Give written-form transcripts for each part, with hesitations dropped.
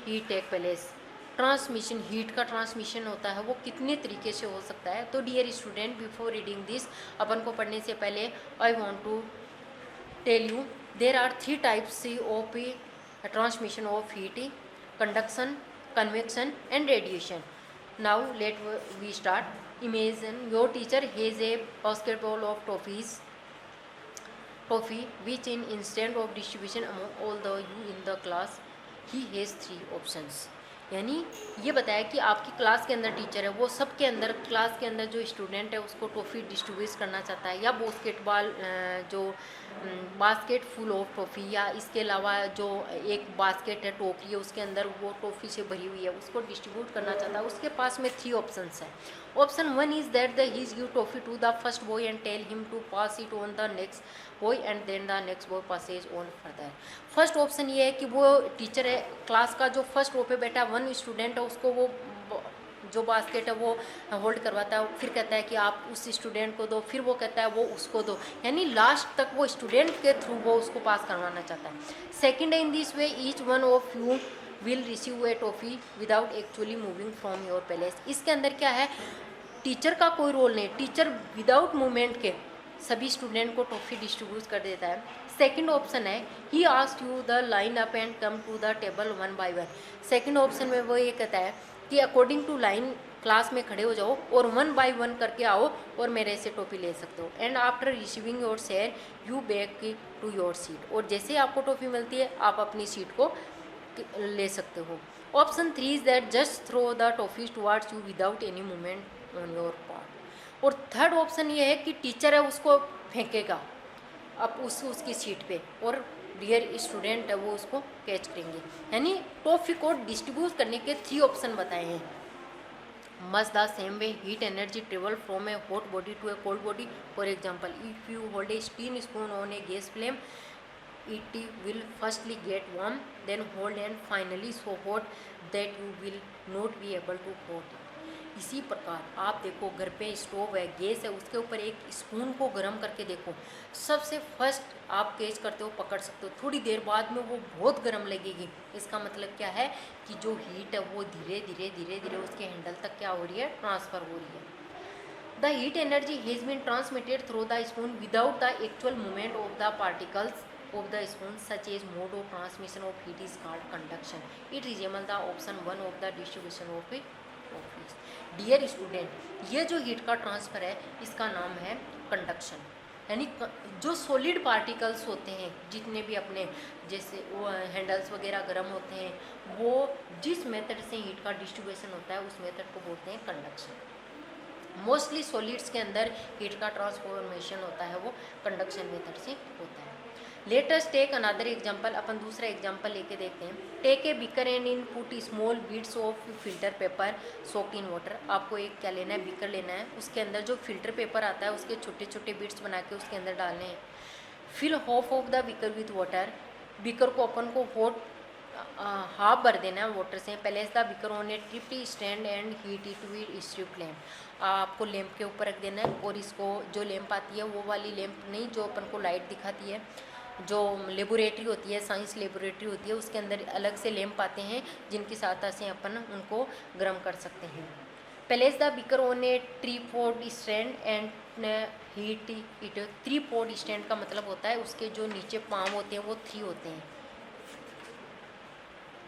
Heat take place, transmission, heat का transmission होता है वो कितने तरीके से हो सकता है। तो dear student, before reading this, अपन को पढ़ने से पहले I want to tell you there are three types of transmission of heat: conduction, convection and radiation. Now let we start. Imagine your teacher has a basketball of toffee which in instant of distribution among all the you in the class, he has three options. यानी ये बताया कि आपकी class के अंदर teacher है, वो सबके अंदर, क्लास के अंदर जो स्टूडेंट है उसको टॉफ़ी डिस्ट्रीब्यूट करना चाहता है, या बास्केटबॉल जो बास्केट फुल ऑफ टॉफ़ी, या इसके अलावा जो एक बास्केट है, टोकरी है, उसके अंदर वो टॉफ़ी से भरी हुई है, उसको डिस्ट्रीब्यूट करना चाहता है। उसके पास में थ्री ऑप्शंस है। Option one is that the he's give toffee to the first boy and tell him to pass it on the next boy and then the next boy passes on further. First option ये है कि वो teacher है, class का जो first row पे बैठा one student है, उसको वो जो बास्केट है वो होल्ड करवाता है, फिर कहता है कि आप उस स्टूडेंट को दो, फिर वो कहता है वो उसको दो, यानी लास्ट तक वो स्टूडेंट के थ्रू वो उसको पास करवाना चाहता है। सेकंड है, in this way each one of you will receive A toffee without actually moving from your place. इसके अंदर क्या है, टीचर का कोई रोल नहीं, टीचर विदाउट मूवमेंट के सभी स्टूडेंट को टॉफ़ी डिस्ट्रीब्यूट कर देता है। सेकंड ऑप्शन है, he asked you the line up and come to the table one by one. Second option में वो ये कहता है कि अकॉर्डिंग टू लाइन क्लास में खड़े हो जाओ और वन बाय वन करके आओ और मेरे से टॉफ़ी ले सकते हो। And after receiving your share you back to your seat, और जैसे ही आपको टॉफ़ी मिलती है आप अपनी सीट को ले सकते हो। Option three is that just throw the toffees towards you without any movement on your part. और थर्ड ऑप्शन ये है कि टीचर है उसको फेंकेगा अब उसकी सीट पे, और डियर स्टूडेंट है वो उसको कैच करेंगे। यानी टॉफ़ी को डिस्ट्रीब्यूट करने के थ्री ऑप्शन बताए हैं। Much the same way heat energy travel from a hot body to a cold body. For example, if you hold a tin spoon on a gas flame, it will firstly get warm, then hold and finally so hot that you will not be able to hold it. इसी प्रकार आप देखो, घर पे stove है, gas है, उसके ऊपर एक स्पून को गर्म करके देखो, सबसे फर्स्ट आप कैच करते हो, पकड़ सकते हो, थोड़ी देर बाद में वो बहुत गर्म लगेगी। इसका मतलब क्या है कि जो हीट है वो धीरे धीरे धीरे धीरे उसके हैंडल तक क्या हो रही है, ट्रांसफ़र हो रही है। The heat energy has been transmitted through the spoon without the actual movement of the particles of the spoon, such as mode of transmission of heat is called conduction. It resembles the option one of the distribution of it. Dear student, ये जो heat का transfer है इसका नाम है conduction. यानी जो solid particles होते हैं, जितने भी अपने जैसे वो हैंडल्स वगैरह गर्म होते हैं, वो जिस मेथड से हीट का डिस्ट्रीब्यूशन होता है उस मेथड को बोलते हैं कंडक्शन। मोस्टली सॉलिड्स के अंदर हीट का ट्रांसफॉर्मेशन होता है वो कंडक्शन मेथड से होता है। Let us take another example, अपन दूसरा एग्जांपल लेके देखते हैं। Take a beaker and in put small beads of filter paper soak in water. आपको एक क्या लेना है, बीकर लेना है, उसके अंदर जो फिल्टर पेपर आता है उसके छोटे छोटे बीड्स बना के उसके अंदर डालने हैं। Fill half of the beaker with water. Beaker को अपन को हॉट हाफ भर देना है वाटर से। Place the beaker on a tripod stand and heat it with spirit lamp. आपको लैम्प के ऊपर रख देना है, और इसको जो लैम्प आती है वो वाली लैम्प नहीं जो अपन को लाइट दिखाती है, जो लेबोरेटरी होती है, साइंस लेबोरेटरी होती है, उसके अंदर अलग से लैम्प आते हैं जिनकी सहायता से अपन उनको गर्म कर सकते हैं। Place the beaker on a tripod stand and heat it. Tripod stand का मतलब होता है उसके जो नीचे पाम होते हैं वो थ्री होते हैं।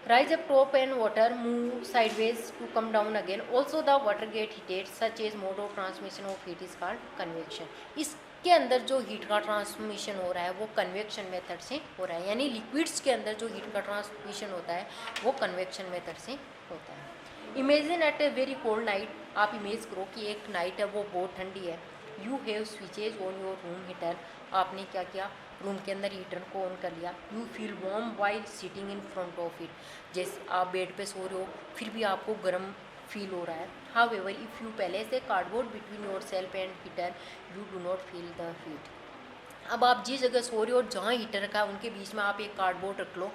Rise up top and water move sideways to come down again. Also the water get heated, such as mode of transmission of heat is called convection. इसके अंदर जो हीट का ट्रांसमिशन हो रहा है वो कन्वेक्शन मेथड से हो रहा है। यानी लिक्विड्स के अंदर जो हीट का ट्रांसमिशन होता है वो कन्वेक्शन मेथड से होता है। Imagine at a very cold night. आप इमेज करो कि एक नाइट है वो बहुत ठंडी है। You have switches on your room heater. आपने क्या किया, रूम के अंदर हीटर को ऑन कर लिया। You feel warm while sitting in front of it. जैसे आप बेड पे सो रहे हो फिर भी आपको गर्म फील हो रहा है। हाउएवर इफ़ यू पहले से cardboard between your self and heater you do not feel the heat. अब आप जिस जगह सो रहे हो और जहाँ हीटर रखा है उनके बीच में आप एक कार्डबोर्ड रख लो,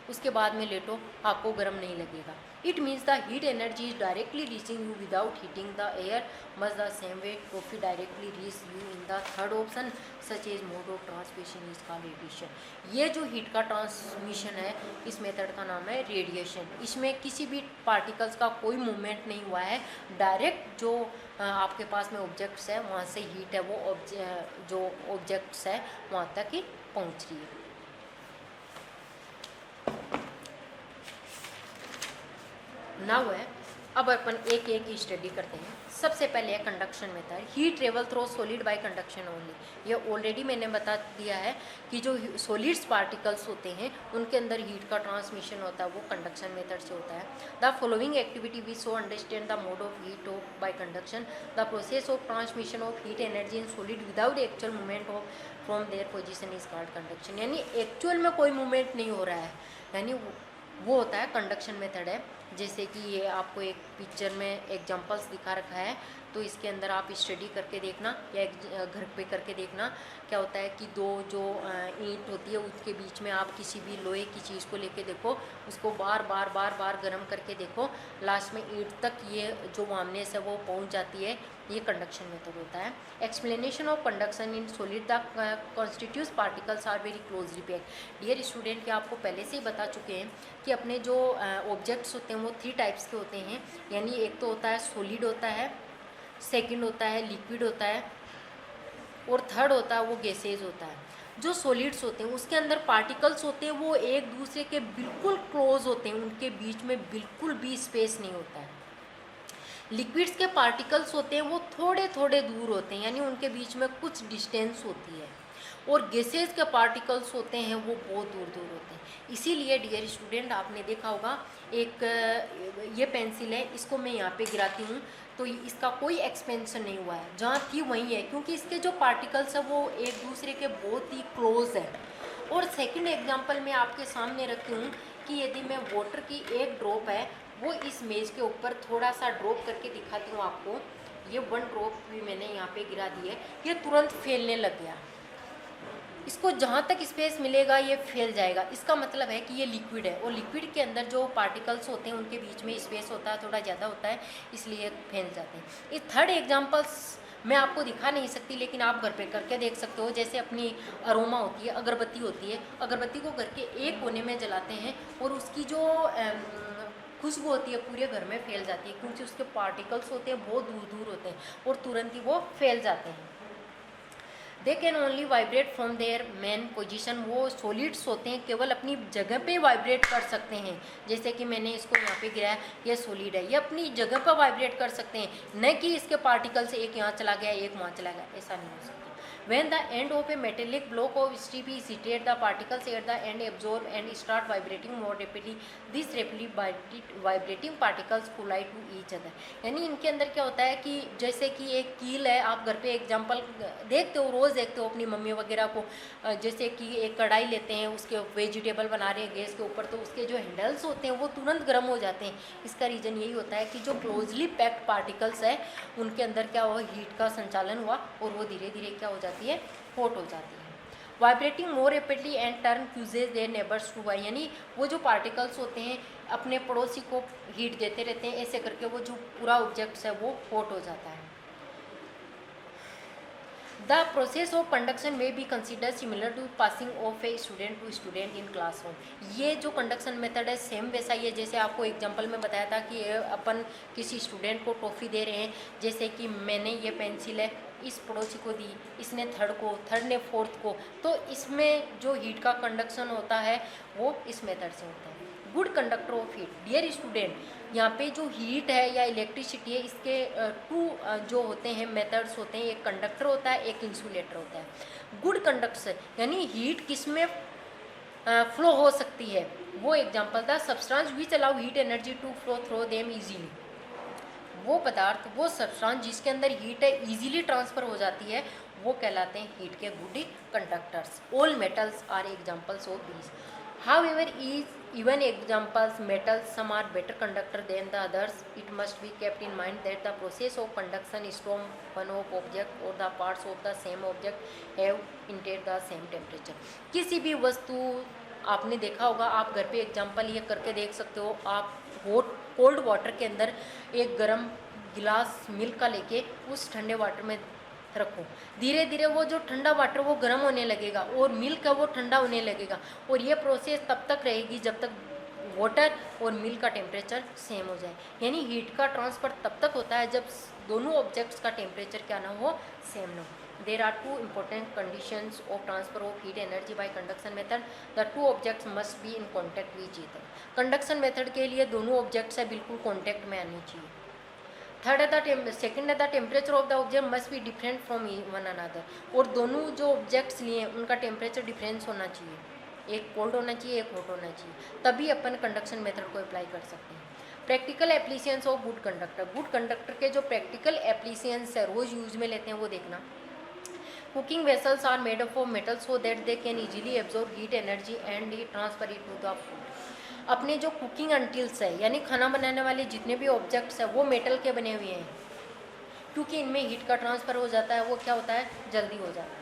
उसके बाद में लेटो, आपको गर्म नहीं लगेगा। It means the heat energy is directly reaching you without heating the air, much the same way toffee directly reach you in the third option such as mode of transmission is called radiation. ये जो heat का transmission है, इस method का नाम है radiation. इसमें किसी भी पार्टिकल्स का कोई मूवमेंट नहीं हुआ है, डायरेक्ट जो आपके पास में ऑब्जेक्ट्स है वहाँ से हीट है वो जो ऑब्जेक्ट्स है वहाँ तक ही पहुँच रही है। नाउ है, अब अपन एक एक ही स्टडी करते हैं। सबसे पहले है conduction method. Heat travel through solid bye conduction only. ये ऑलरेडी मैंने बता दिया है कि जो सॉलिड्स पार्टिकल्स होते हैं उनके अंदर हीट का ट्रांसमिशन होता है वो कंडक्शन मेथड से होता है। The following activity we so understand the mode of heat of by conduction. The process of transmission of heat energy in solid without actual movement of from their position is called conduction. यानी actual में कोई movement नहीं हो रहा है, यानी वो होता है कंडक्शन मेथड है। जैसे कि ये आपको एक पिक्चर में एग्जांपल्स दिखा रखा है, तो इसके अंदर आप स्टडी करके देखना या घर पे करके देखना। क्या होता है कि दो जो ईंट होती है उसके बीच में आप किसी भी लोहे की चीज़ को लेके देखो, उसको बार बार गर्म करके देखो, लास्ट में ईंट तक ये जो वार्मनेस है वो पहुंच जाती है। ये कंडक्शन मेथड होता है। Explanation of conduction in solid the constituents particles are very closely packed. Dear student, क्या आपको पहले से ही बता चुके हैं कि अपने जो ऑब्जेक्ट्स होते हैं वो 3 टाइप्स के होते हैं। यानी एक तो होता है सॉलिड होता है, सेकंड होता है लिक्विड होता है, और थर्ड होता है वो गैसेज होता है। जो सॉलिड्स होते हैं उसके अंदर पार्टिकल्स होते हैं वो एक दूसरे के बिल्कुल क्लोज होते हैं, उनके बीच में बिल्कुल भी स्पेस नहीं होता है। लिक्विड्स के पार्टिकल्स होते हैं वो थोड़े थोड़े दूर होते हैं, यानी उनके बीच में कुछ डिस्टेंस होती है, और गैसेज के पार्टिकल्स होते हैं वो बहुत दूर दूर होते हैं। इसीलिए डियर स्टूडेंट, आपने देखा होगा एक ये पेंसिल है, इसको मैं यहाँ पे गिराती हूँ तो इसका कोई एक्सपेंशन नहीं हुआ है, जहाँ थी वहीं है, क्योंकि इसके जो पार्टिकल्स है वो एक दूसरे के बहुत ही क्लोज है। और सेकंड एग्जांपल मैं आपके सामने रखती हूँ कि यदि मैं वाटर की एक ड्रॉप है वो इस मेज के ऊपर थोड़ा सा ड्रॉप करके दिखाती हूँ आपको। ये 1 ड्रॉप भी मैंने यहाँ पे गिरा दी है, ये तुरंत फैलने लग गया। इसको जहाँ तक स्पेस मिलेगा ये फैल जाएगा। इसका मतलब है कि ये लिक्विड है, और लिक्विड के अंदर जो पार्टिकल्स होते हैं उनके बीच में स्पेस होता है, थोड़ा ज़्यादा होता है, इसलिए फैल जाते हैं। इस थर्ड एग्जांपल्स मैं आपको दिखा नहीं सकती, लेकिन आप घर पे करके देख सकते हो। जैसे अपनी अरोमा होती है, अगरबत्ती होती है, अगरबत्ती को घर के एक कोने में जलाते हैं और उसकी जो खुशबू होती है पूरे घर में फैल जाती है, क्योंकि उसके पार्टिकल्स होते हैं बहुत दूर दूर होते हैं और तुरंत ही वो फैल जाते हैं। They can only vibrate from their main position. वो सॉलिड्स होते हैं केवल अपनी जगह पे वाइब्रेट कर सकते हैं। जैसे कि मैंने इसको यहाँ पे गिराया, ये सॉलिड है, ये अपनी जगह पर वाइब्रेट कर सकते हैं, न कि इसके पार्टिकल से एक यहाँ चला गया एक वहाँ चला गया, ऐसा नहीं हो सकता। When the end of a metallic block of strip is heated, the particles at the end absorb and start vibrating more rapidly. These rapidly vibrating particles collide to each other. यानी इनके अंदर क्या होता है कि जैसे कि एक कील है, आप घर पे एग्जांपल देखते हो, रोज़ देखते हो अपनी मम्मी वगैरह को, जैसे कि एक कढ़ाई लेते हैं, उसके वेजिटेबल बना रहे हैं गैस के ऊपर, तो उसके जो हैंडल्स होते हैं वो तुरंत गर्म हो जाते हैं। इसका रीज़न यही होता है कि जो क्लोजली पैक्ड पार्टिकल्स है उनके अंदर क्या हुआ, हीट का संचालन हुआ और वो धीरे धीरे क्या हो जाती है, हॉट हो जाती है। Vibrating more rapidly and turn fuses their neighbours to why. यानी वो जो पार्टिकल्स होते हैं अपने पड़ोसी को हीट देते रहते हैं, ऐसे करके वो जो पूरा ऑब्जेक्ट्स है वो हॉट हो जाता है। द प्रोसेस ऑफ कंडक्शन में be consider similar to passing of a student to student in classroom. ये जो कंडक्शन मेथड है सेम वैसा ही है जैसे आपको एग्जांपल में बताया था कि अपन किसी स्टूडेंट को टॉफ़ी दे रहे हैं। जैसे कि मैंने ये पेंसिल है इस पड़ोसी को दी, इसने थर्ड ने फोर्थ को, तो इसमें जो हीट का कंडक्शन होता है वो इस मेथड से होता है। Good conductor of heat. Dear student, यहाँ पे जो हीट है या इलेक्ट्रिसिटी है इसके 2 जो होते हैं मेथड्स होते हैं, एक कंडक्टर होता है एक इंसुलेटर होता है। गुड कंडक्टर यानी हीट किस में फ्लो हो सकती है, वो एग्जांपल था substance which allow heat energy to flow through them easily. वो पदार्थ, वो सब्सटेंस जिसके अंदर हीट है इजीली ट्रांसफर हो जाती है, वो कहलाते हैं हीट के good conductors. All metals are examples of these. However, even examples metals, some are better conductor than the others. It must be kept in mind that the process of conduction is from one of object or the parts of the same object have indeed the same temperature. किसी भी वस्तु आपने देखा होगा, आप घर पे example ये करके देख सकते हो। आप हॉट कोल्ड वाटर के अंदर एक गर्म गिलास मिल्क का लेके उस ठंडे वाटर में रखो, धीरे धीरे वो जो ठंडा वाटर वो गर्म होने लगेगा और मिल्क है वो ठंडा होने लगेगा, और ये प्रोसेस तब तक रहेगी जब तक वाटर और मिल्क का टेम्परेचर सेम हो जाए। यानी हीट का ट्रांसफ़र तब तक होता है जब दोनों ऑब्जेक्ट्स का टेम्परेचर क्या ना हो, सेम ना हो। There are two important conditions of transfer of heat energy by conduction method. The two objects must be in contact with each other. Conduction method के लिए दोनों ऑब्जेक्ट्स है बिल्कुल कॉन्टैक्ट में आनी चाहिए। थर्ड है सेकंड है the temperature of the object must be different from one another. और दोनों जो ऑब्जेक्ट्स लिए उनका टेम्परेचर डिफरेंस होना चाहिए, एक कोल्ड होना चाहिए, एक हॉट होना चाहिए, तभी अपन कंडक्शन मेथड को अप्लाई कर सकते हैं। Practical applications of good conductor. Good conductor के जो प्रैक्टिकल एप्लीकेशंस है, रोज़ यूज में लेते हैं, वो देखना। Cooking vessels are made up of metal so that they can easily absorb heat energy and transfer it to the food. अपने जो कुकिंग अंटिल्स है यानी खाना बनाने वाले जितने भी ऑब्जेक्ट्स हैं वो मेटल के बने हुए हैं, क्योंकि इनमें हीट का ट्रांसफ़र हो जाता है, वो क्या होता है, जल्दी हो जाता है।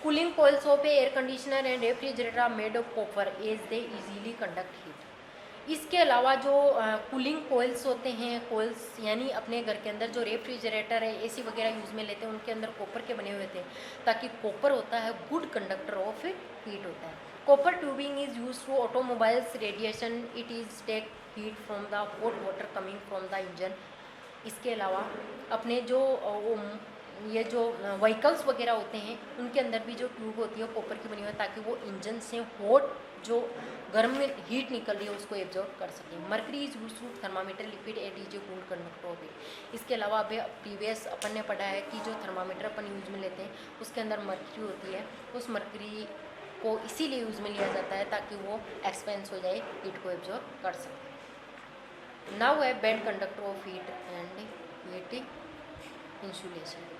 Cooling coils of air conditioner and refrigerator are made of copper as they easily conduct heat. इसके अलावा जो कूलिंग कोयल्स होते हैं, कोयल्स यानी अपने घर के अंदर जो रेफ्रिजरेटर है, एसी वगैरह यूज़ में लेते हैं, उनके अंदर कॉपर के बने हुए थे, ताकि कॉपर होता है गुड कंडक्टर ऑफ हीट होता है। Copper tubing is use to automobiles radiation, it is take heat from the hot water coming from the engine. इसके अलावा अपने जो ये जो व्हीकल्स वगैरह होते हैं उनके अंदर भी जो ट्यूब होती है कॉपर की बनी हुई है, ताकि वो इंजन से हॉट जो गर्म में हीट निकल रही है उसको एब्जॉर्ब कर सकें। Mercury is use to thermometer liquid at is a cool conductor of heat. इसके अलावा अभी प्रीवियस अपन ने पढ़ा है कि जो थर्मामीटर अपन यूज में लेते हैं उसके अंदर मर्करी होती है, उस मर्करी को इसीलिए यूज़ में लिया जाता है ताकि वो एक्सपेंस हो जाए, हीट को एब्जॉर्ब कर सके। नाउ है bad conductor of heat and heat insulation.